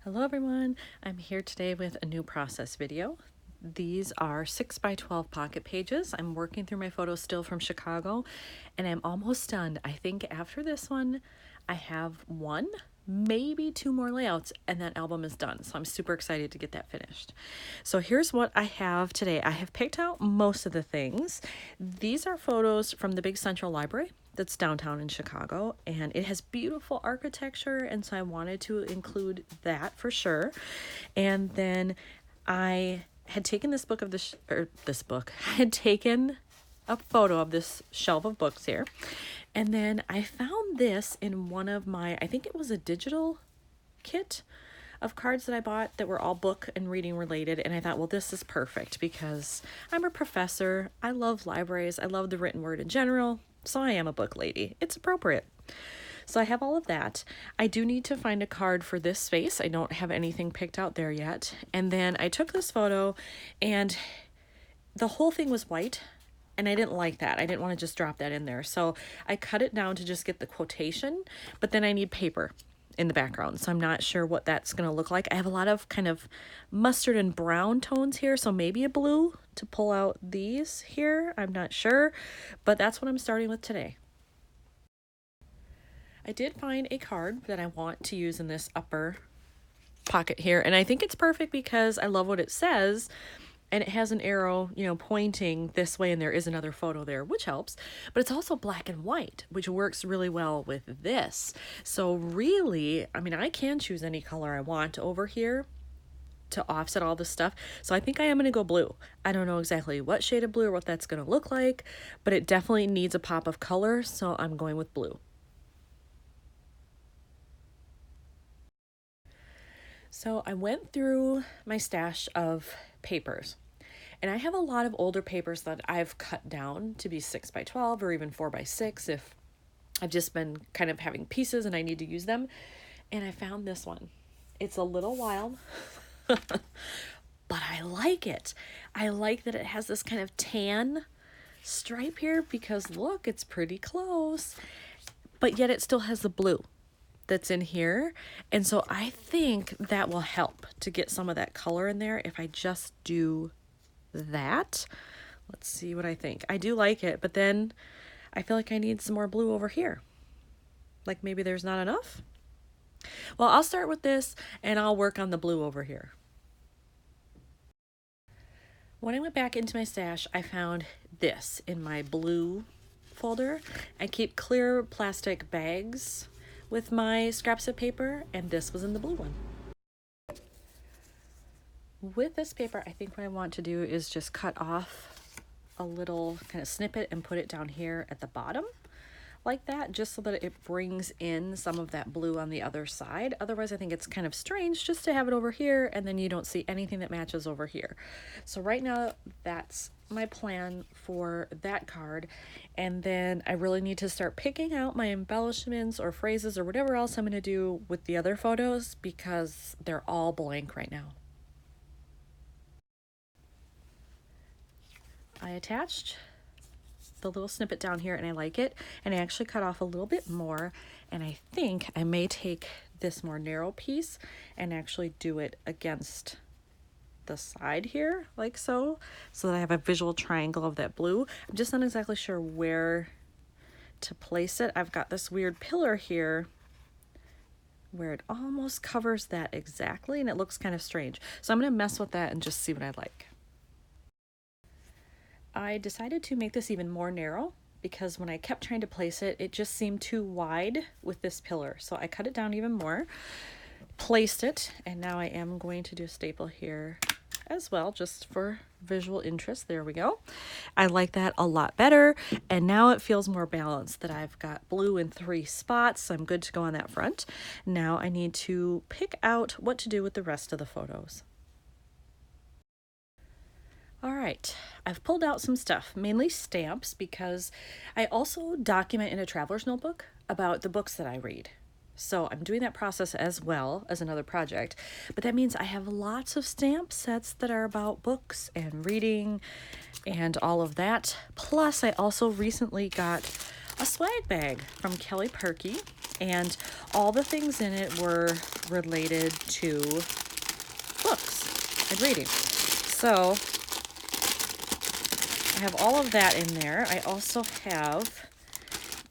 Hello everyone, I'm here today with a new process video. These are 6x12 pocket pages. I'm working through my photos still from Chicago and I'm almost done. I think after this one, I have one, maybe two more layouts and that album is done. So I'm super excited to get that finished. So here's what I have today. I have picked out most of the things. These are photos from the big central library that's downtown in Chicago, and it has beautiful architecture, and so I wanted to include that for sure. And then I had taken this book of I had taken a photo of this shelf of books here, and then I found this in one of my, I think it was a digital kit of cards that I bought that were all book and reading related, and I thought, well, this is perfect because I'm a professor, I love libraries, I love the written word in general, so I am a book lady. It's appropriate. So I have all of that. I do need to find a card for this space. I don't have anything picked out there yet. And then I took this photo and the whole thing was white and I didn't like that. I didn't want to just drop that in there. So I cut it down to just get the quotation, but then I need paper in the background. So I'm not sure what that's going to look like. I have a lot of kind of mustard and brown tones here, so maybe a blue to pull out these here. I'm not sure, but that's what I'm starting with today. I did find a card that I want to use in this upper pocket here, and I think it's perfect because I love what it says, and it has an arrow, pointing this way, and there is another photo there, which helps, but it's also black and white, which works really well with this. So really, I can choose any color I want over here to offset all this stuff. So I think I am going to go blue. I don't know exactly what shade of blue or what that's going to look like, but it definitely needs a pop of color, so I'm going with blue. So I went through my stash of papers, and I have a lot of older papers that I've cut down to be 6x12 or even 4x6 if I've just been kind of having pieces and I need to use them. And I found this one. It's a little wild, but I like it. I like that it has this kind of tan stripe here because look, it's pretty close, but yet it still has the blue that's in here. And so I think that will help to get some of that color in there if I just do that. Let's see what I think. I do like it, but then I feel like I need some more blue over here. Like maybe there's not enough. Well, I'll start with this and I'll work on the blue over here. When I went back into my stash, I found this in my blue folder. I keep clear plastic bags with my scraps of paper, and this was in the blue one. With this paper, I think what I want to do is just cut off a little kind of snippet and put it down here at the bottom like that, just so that it brings in some of that blue on the other side. Otherwise, I think it's kind of strange just to have it over here and then you don't see anything that matches over here. So right now, that's my plan for that card. And then I really need to start picking out my embellishments or phrases or whatever else I'm going to do with the other photos because they're all blank right now. I attached the little snippet down here and I like it, and I actually cut off a little bit more, and I think I may take this more narrow piece and actually do it against the side here like so that I have a visual triangle of that blue. I'm just not exactly sure where to place it. I've got this weird pillar here where it almost covers that exactly and it looks kind of strange, so I'm going to mess with that and just see what I like. I decided to make this even more narrow because when I kept trying to place it, it just seemed too wide with this pillar. So I cut it down even more, placed it, and now I am going to do a staple here as well, just for visual interest. There we go. I like that a lot better, and now it feels more balanced that I've got blue in 3 spots, so I'm good to go on that front. Now I need to pick out what to do with the rest of the photos. All right, I've pulled out some stuff, mainly stamps, because I also document in a traveler's notebook about the books that I read. So I'm doing that process as well as another project, but that means I have lots of stamp sets that are about books and reading and all of that. Plus, I also recently got a swag bag from Kelly Perky, And all the things in it were related to books and reading. So I have all of that in there. I also have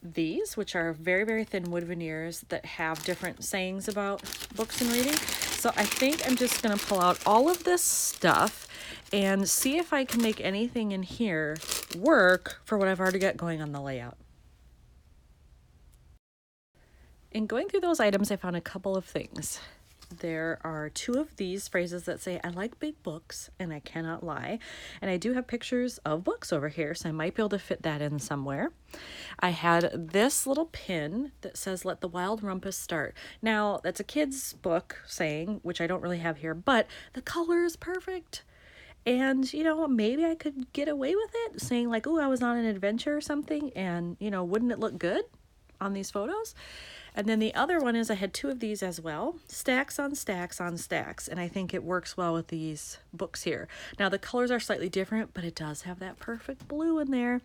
these, which are very, very thin wood veneers that have different sayings about books and reading. So I think I'm just going to pull out all of this stuff and see if I can make anything in here work for what I've already got going on the layout. In going through those items, I found a couple of things. There are 2 of these phrases that say, I like big books, and I cannot lie. And I do have pictures of books over here, so I might be able to fit that in somewhere. I had this little pin that says, let the wild rumpus start. Now, that's a kid's book saying, which I don't really have here, but the color is perfect. And, you know, maybe I could get away with it, saying like, oh, I was on an adventure or something, and, you know, wouldn't it look good on these photos? And then the other one is I had 2 of these as well, stacks on stacks on stacks, and I think it works well with these books here. Now the colors are slightly different, but it does have that perfect blue in there.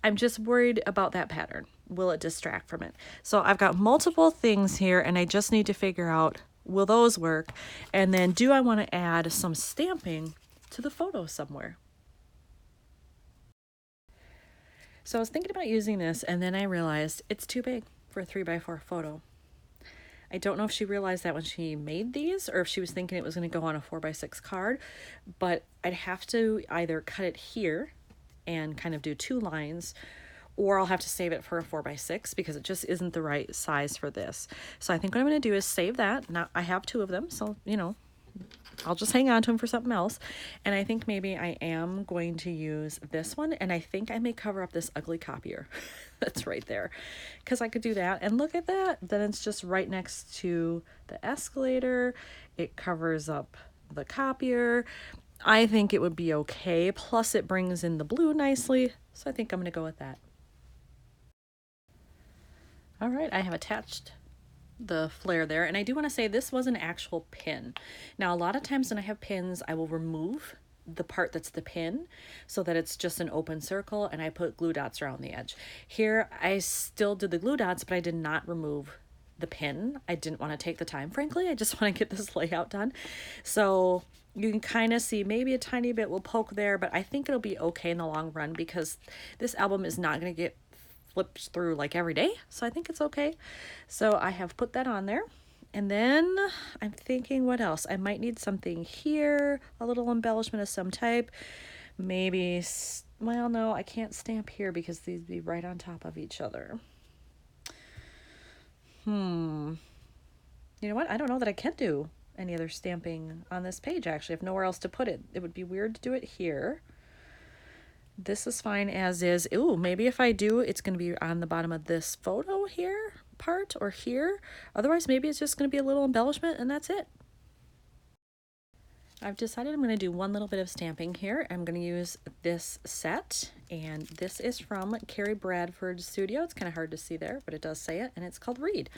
I'm just worried about that pattern. Will it distract from it? So I've got multiple things here, and I just need to figure out, will those work? And then do I want to add some stamping to the photo somewhere? So I was thinking about using this, and then I realized it's too big for a 3x4 photo. I don't know if she realized that when she made these or if she was thinking it was going to go on a 4x6 card, but I'd have to either cut it here and kind of do 2 lines, or I'll have to save it for a 4x6 because it just isn't the right size for this. So I think what I'm going to do is save that. Now I have 2 of them, so, you know, I'll just hang on to them for something else. And I think maybe I am going to use this one, and I think I may cover up this ugly copier that's right there, because I could do that. And look at that, then it's just right next to the escalator. It covers up the copier. I think it would be okay, plus it brings in the blue nicely, so I think I'm going to go with that. All right, I have attached the flair there, and I do want to say this was an actual pin. Now a lot of times when I have pins, I will remove the part that's the pin so that it's just an open circle, and I put glue dots around the edge. Here I still did the glue dots, but I did not remove the pin. I didn't want to take the time, frankly. I just want to get this layout done. So you can kind of see maybe a tiny bit will poke there, but I think it'll be okay in the long run because this album is not going to get flips through like every day, so I think it's okay. So I have put that on there, and then I'm thinking what else. I might need something here, a little embellishment of some type, maybe, well, no, I can't stamp here because these be right on top of each other. You know what, I don't know that I can do any other stamping on this page. Actually, I have nowhere else to put it. It would be weird to do it here. This is fine as is. Ooh, maybe if I do, it's going to be on the bottom of this photo here part or here. Otherwise, maybe it's just going to be a little embellishment and that's it. I've decided I'm going to do one little bit of stamping here. I'm going to use this set, and this is from Carrie Bradford's studio. It's kind of hard to see there, but it does say it, and it's called Read.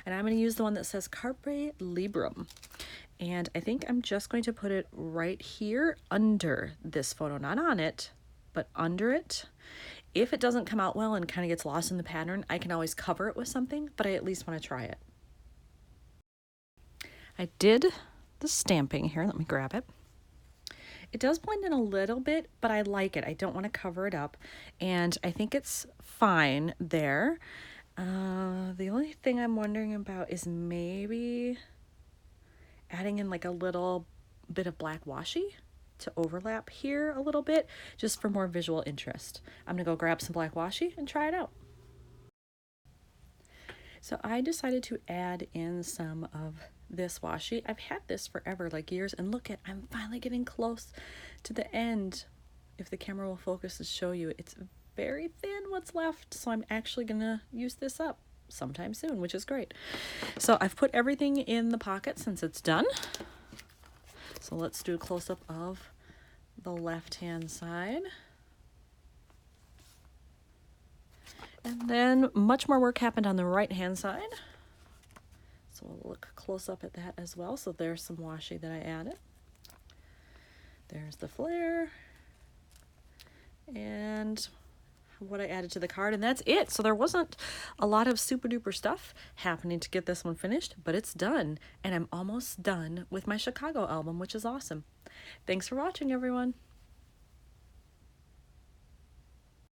And I'm going to use the one that says Carpe Librum. And I think I'm just going to put it right here under this photo, not on it, but under it. If it doesn't come out well and kind of gets lost in the pattern, I can always cover it with something, but I at least want to try it. I did the stamping here. Let me grab it. It does blend in a little bit, but I like it. I don't want to cover it up, and I think it's fine there. The only thing I'm wondering about is maybe adding in like a little bit of black washi to overlap here a little bit, just for more visual interest. I'm gonna go grab some black washi and try it out. So I decided to add in some of this washi. I've had this forever, like years, and look at, I'm finally getting close to the end. If the camera will focus to show you, it's very thin what's left, so I'm actually gonna use this up sometime soon, which is great. So I've put everything in the pocket since it's done. So let's do a close-up of the left-hand side. And then much more work happened on the right-hand side. So we'll look close up at that as well. So there's some washi that I added. There's the flair. And what I added to the card, and that's it. So there wasn't a lot of super duper stuff happening to get this one finished, but it's done, and I'm almost done with my Chicago album, which is awesome. Thanks for watching, everyone.